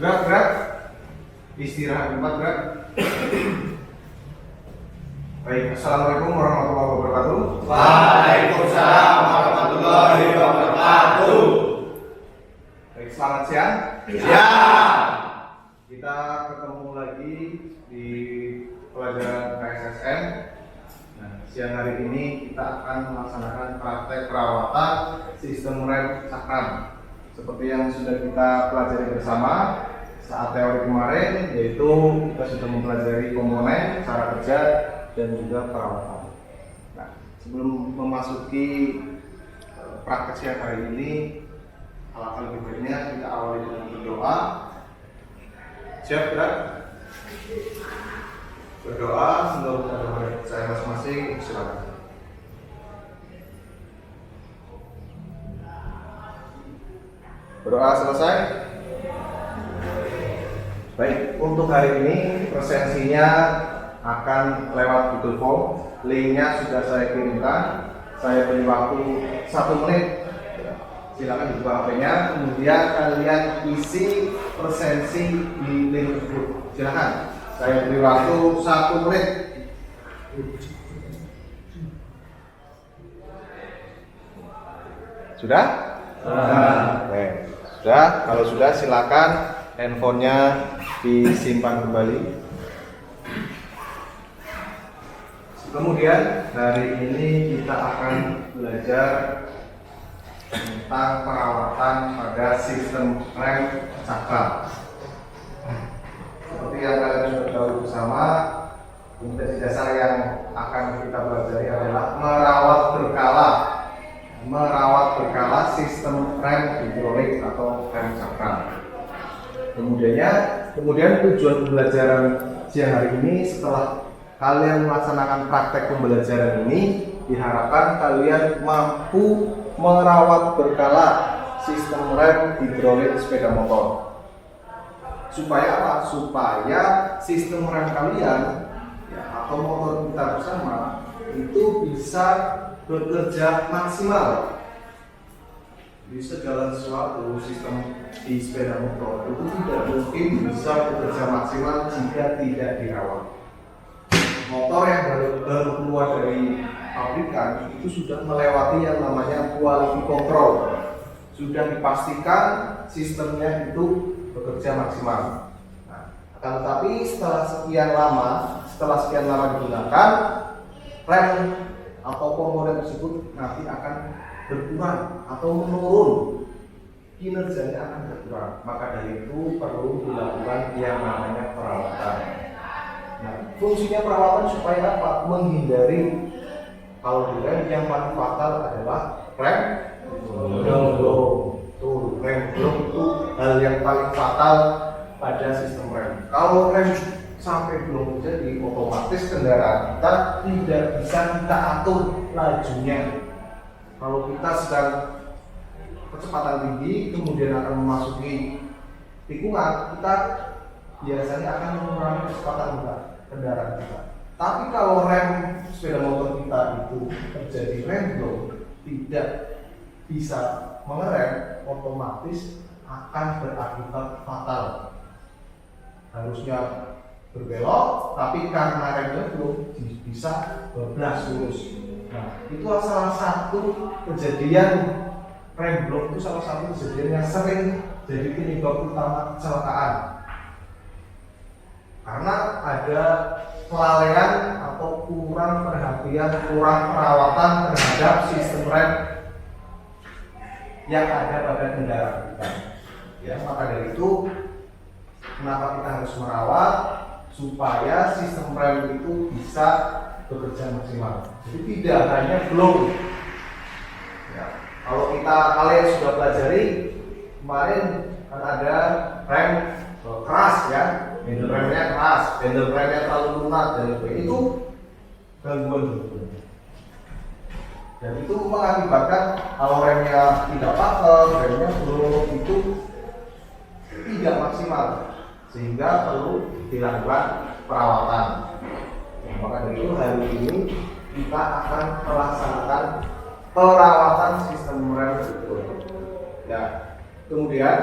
Gerak. Istirahat tempat, gerak. Baik, assalamualaikum warahmatullahi wabarakatuh. Waalaikumsalam warahmatullahi wabarakatuh. Baik, selamat siang. Ya. Kita ketemu lagi di pelajaran KSSN. Nah, siang hari ini kita akan melaksanakan praktek perawatan sistem rem cakram seperti yang sudah kita pelajari bersama saat teori kemarin, yaitu kita sudah mempelajari komponen, cara kerja, dan juga perawatan. Nah, sebelum memasuki praktek siang hari ini, alangkah lebih baiknya kita awali dengan berdoa. Siap, gerak? Berdoa, semoga kepada saya masing-masing. Silakan. Berdoa selesai. Baik, untuk hari ini presensinya akan lewat Google Form. Linknya sudah saya kirimkan. Saya beri waktu 1 menit. Silakan dibuka HP-nya. Kemudian kalian isi presensi di link tersebut. Silakan. Saya beri waktu 1 menit. Sudah? Oke. Sudah. Kalau sudah, silakan handphonenya disimpan kembali. Kemudian hari ini kita akan belajar tentang perawatan pada sistem rem cakram. Seperti yang kalian sudah tahu bersama, kompetensi dasar yang akan kita pelajari adalah merawat berkala sistem rem hidrolik atau rem cakram. Kemudian tujuan pembelajaran siang hari ini, setelah kalian melaksanakan praktek pembelajaran ini, diharapkan kalian mampu merawat berkala sistem rem hidrolik sepeda motor. Supaya apa? Supaya sistem rem kalian atau motor kita bersama itu bisa bekerja maksimal. Di segala sesuatu sistem di sepeda motor itu tidak mungkin bisa bekerja maksimal jika tidak dirawat. Motor yang baru keluar dari pabrikan itu sudah melewati yang namanya quality control. Sudah dipastikan sistemnya itu bekerja maksimal. Nah, akan tetapi setelah sekian lama digunakan, rem atau komponen tersebut nanti akan berkurang atau menurun, kinerjanya akan berkurang. Maka dari itu perlu dilakukan yang namanya perawatan. Nah, fungsinya perawatan supaya apa? Menghindari, kalau di rem yang paling fatal adalah rem blong. Rem blong itu hal yang paling fatal pada sistem rem. Kalau rem sampai blong terjadi, otomatis kendaraan kita tidak bisa kita atur lajunya. Kalau kita sedang kecepatan tinggi, kemudian akan memasuki tikungan, kita biasanya akan mengurangi kecepatan kendaraan kita. Tapi kalau rem sepeda motor kita itu terjadi rem blong, tidak bisa mengerem, otomatis akan berakibat fatal. Harusnya berbelok, tapi karena remnya belum bisa bablas lurus. Nah, itu salah satu kejadian rem blong, itu salah satu kejadian yang sering jadi penyebab utama kecelakaan. Karena ada kelalaian atau kurang perhatian, kurang perawatan terhadap sistem rem yang ada pada kendaraan kita. Ya, maka dari itu kenapa kita harus merawat supaya sistem rem itu bisa bekerja maksimal. Jadi tidak hanya blong. Ya, kalau kalian sudah pelajari kemarin kan ada rem keras ya, handle remnya keras, handle remnya terlalu lunak dan itu gangguan juga. Dan itu mengakibatkan kalau remnya tidak pakem, remnya blong, itu tidak maksimal, sehingga perlu dilakukan perawatan. Maka dari itu hari ini kita akan melaksanakan perawatan sistem rem itu. Ya, kemudian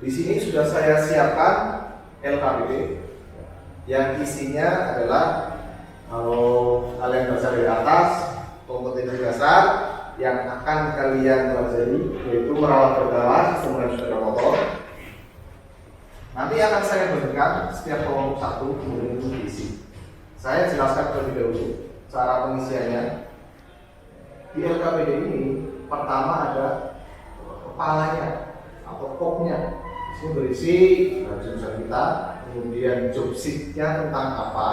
Di sini sudah saya siapkan LKPD yang isinya adalah, kalau kalian baca dari atas, kompetensi dasar yang akan kalian pelajari yaitu merawat berkala sistem rem sepeda motor. Nanti akan saya berikan setiap kelompok satu, kemudian itu diisi. Saya jelaskan terlebih dahulu cara pengisiannya. Di LKPD ini pertama ada kepalanya atau kopnya. Ini berisi jurusan kita, kemudian job sheet-nya tentang apa?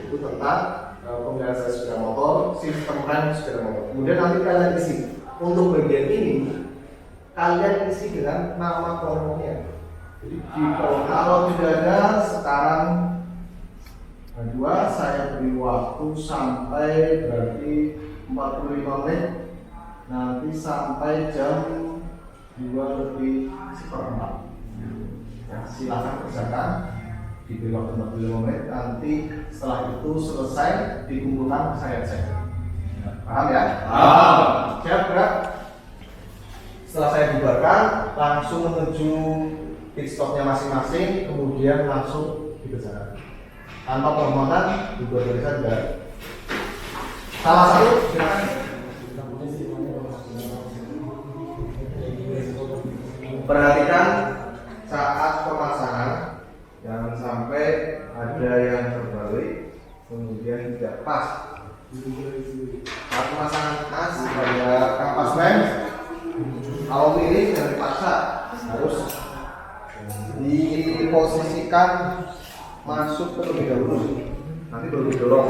Itu tentang pengendalian sepeda motor, sistem rem sepeda motor. Kemudian nanti kalian isi. Untuk bagian ini kalian isi dengan nama kelompoknya. Jadi kalau tidak ada sekarang kedua, saya beri waktu sampai berarti 45 menit. Nanti sampai jam 2:04. Ya, silakan kerjakan. Diberi waktu 45 menit. Nanti setelah itu selesai dikumpulkan, saya cek. Paham ya? Paham. Siap, gerak. Setelah saya bubarkan, langsung menuju pit stopnya masing-masing, kemudian langsung dikerjakan. Tanpa penghormatan, dibuat barisan dan salah satu silakan. Perhatikan saat pemasangan, jangan sampai ada yang terbalik kemudian tidak pas. Saat pemasangan as pada kampas rem, kalau pilih jangan dipaksa, harus diposisikan masuk terlebih dahulu, nanti baru didorong.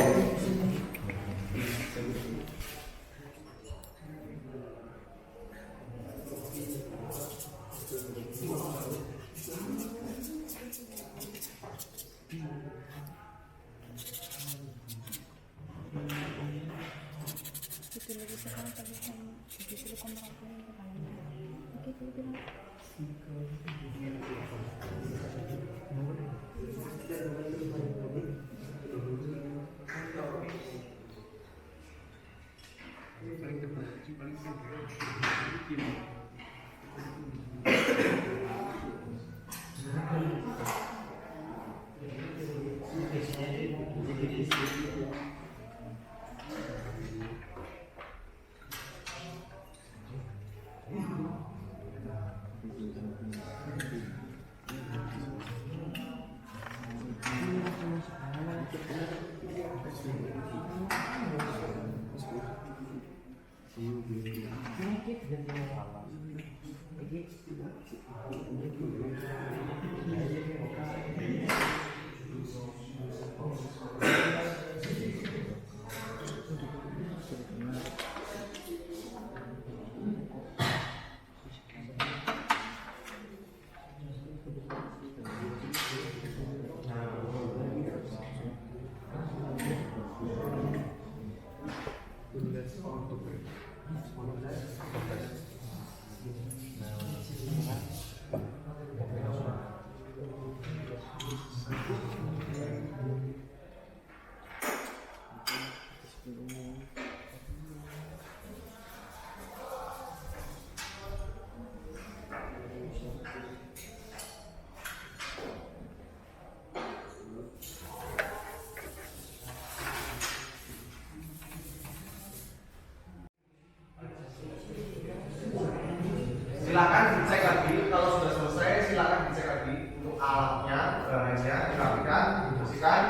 Silakan dicek lagi, kalau sudah selesai silakan dicek lagi untuk alatnya, bahannya dirapikan, dibersihkan,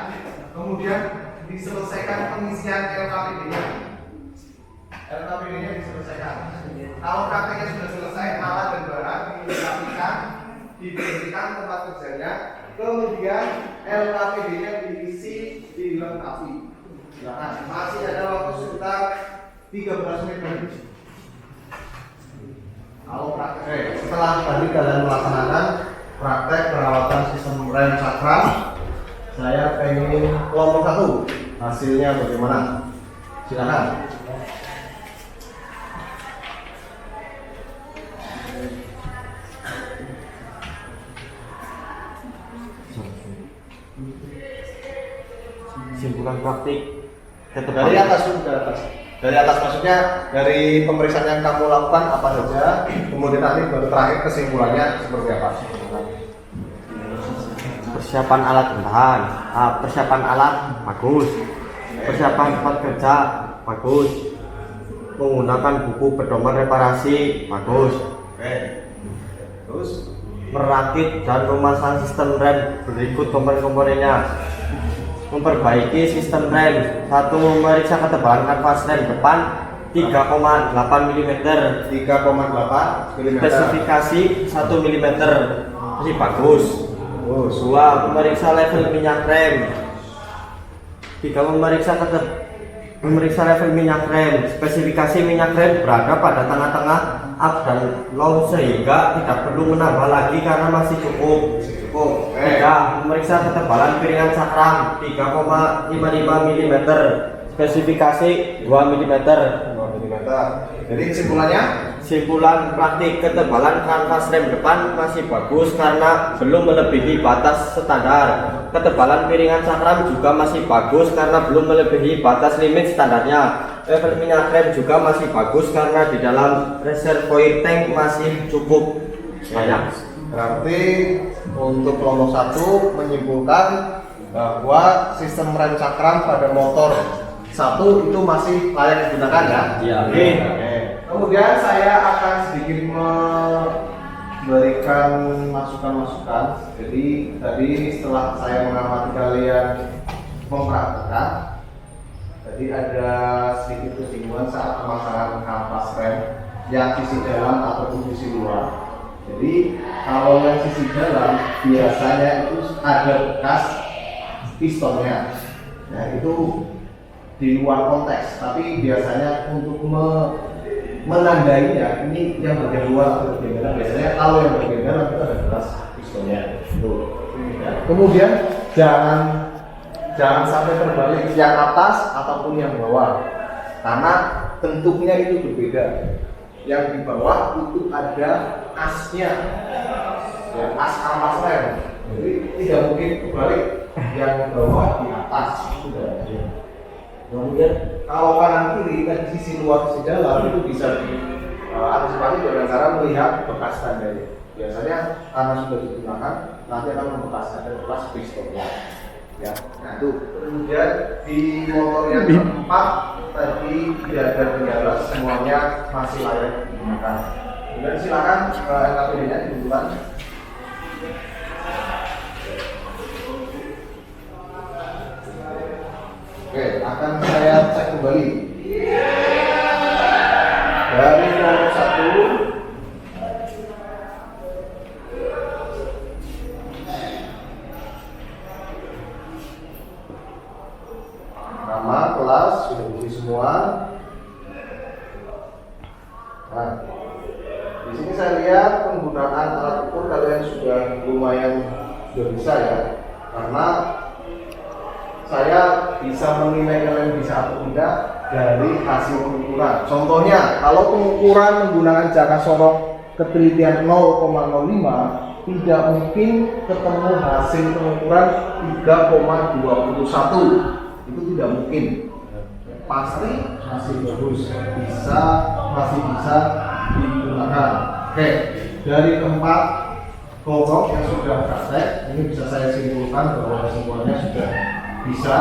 kemudian diselesaikan pengisian LKPD-nya. LKPD-nya diselesaikan. Kalau prakteknya sudah selesai, alat dan barang dirapikan, dibersihkan tempat kerjanya, kemudian LKPD-nya diisi, dilengkapi. Silakan. Masih ada waktu sekitar 13 menit lagi. Kalau praktek, setelah tadi kalian melaksanakan praktek perawatan sistem rem sakral, saya pengen kelompok satu hasilnya bagaimana? Silakan. Simpulan praktik Dari atas dulu ke atas. Dari atas maksudnya dari pemeriksaan yang kamu lakukan apa saja, kemudian nanti baru terakhir kesimpulannya seperti apa. Persiapan alat bahan, persiapan alat bagus, persiapan tempat kerja bagus, menggunakan buku pedoman reparasi bagus. Oke. Terus Merakit dan memasang sistem rem berikut komponen-komponennya. Memperbaiki sistem rem. 1. Memeriksa ketebalan kanvas rem depan 3,8 mm. 3,8 mm. Spesifikasi 1 mm. Masih bagus. 2. Memeriksa level minyak rem. 3. Memeriksa level minyak rem. Spesifikasi minyak rem berada pada tengah-tengah up dan low sehingga tidak perlu menambah lagi karena masih cukup. 3. Memeriksa ketebalan piringan cakram 3,55 mm. Spesifikasi 2 mm. 2 mm. Jadi kesimpulannya? Kesimpulan praktik, ketebalan kanvas rem depan masih bagus karena belum melebihi batas standar. Ketebalan piringan cakram juga masih bagus karena belum melebihi batas limit standarnya. Level minyak rem juga masih bagus karena di dalam reservoir tank masih cukup banyak. Berarti untuk kelompok 1 menyimpulkan bahwa sistem rem cakram pada motor 1 itu masih layak digunakan ya? Iya. Oke. Kemudian saya akan sedikit memberikan masukan-masukan. Jadi tadi setelah saya mengamati kalian mempraktekkan, tadi ada sedikit kesinggungan saat pemasangan kampas rem yang sisi dalam ataupun sisi luar. Jadi kalau yang sisi dalam biasanya itu ada bekas pistonnya. Nah itu di luar konteks, tapi biasanya untuk menandainya ini yang bagian luar atau bagian dalam. Biasanya kalau yang bagian dalam itu ada bekas pistonnya. Ya. Kemudian jangan sampai terbalik yang atas ataupun yang bawah, karena bentuknya itu berbeda. Yang di bawah itu ada asnya, ya, as kampas rem. Jadi tidak mungkin kebalik, yang bawah di atas sudah. Kemudian kalau kanan kiri kan sisi luar sisi dalam itu bisa diantisipasi dengan cara melihat bekas tandanya. Biasanya karena sudah digunakan nanti akan membekas ada bekas pistonnya. Ya, nah itu. Kemudian di motor yang keempat tadi tidak ada kendala, semuanya masih layak digunakan. Kemudian silakan LKPD-nya dibutuhkan. Oke, akan saya cek kembali. Dari nomor 1 nama, kelas sudah diisi semua. Nah, di sini saya lihat penggunaan alat ukur kalian sudah lumayan bisa ya, karena saya bisa menilai kalian bisa atau tidak dari hasil pengukuran. Contohnya, kalau pengukuran menggunakan jangka sorong ketelitian 0,05, tidak mungkin ketemu hasil pengukuran 3,21. Itu tidak mungkin. Pasti masih bagus, masih bisa digunakan. Oke, dari keempat kelompok yang sudah praktek, ini bisa saya simpulkan bahwa semuanya sudah bisa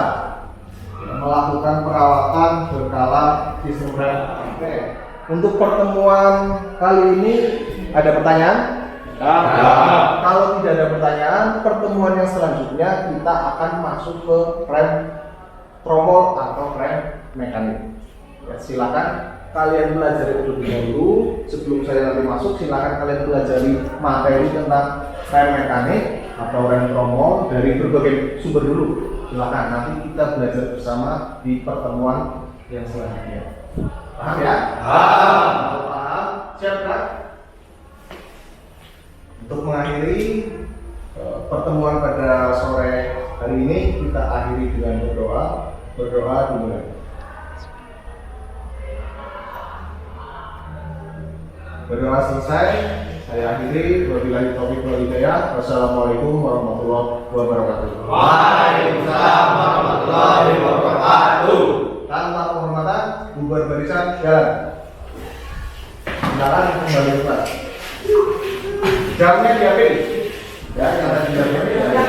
melakukan perawatan berkala sistem rem. Oke. Untuk pertemuan kali ini ada pertanyaan? Kalau tidak ada pertanyaan, pertemuan yang selanjutnya kita akan masuk ke rem tromol atau rem mekanik. Ya, silakan kalian pelajari terlebih dahulu. Sebelum saya nanti masuk, silakan kalian pelajari materi tentang rem mekanik atau rem tromol dari berbagai sumber dulu. Silakan, nanti kita belajar bersama di pertemuan yang selanjutnya. Paham ya? Paham. Siap kan? Untuk mengakhiri pertemuan pada sore hari ini, kita akhiri dengan berdoa. Berdoa dulu. Berdoa selesai, saya akhiri. Wabillahi taufiq wal hidayah. Wassalamualaikum warahmatullahi wabarakatuh. Waalaikumsalam warahmatullahi wabarakatuh. Tanpa penghormatan, bubar periksa jalan. Silakan kembali ke kelas. Jamnya diambil. Ya, yang ada di jamnya diambil.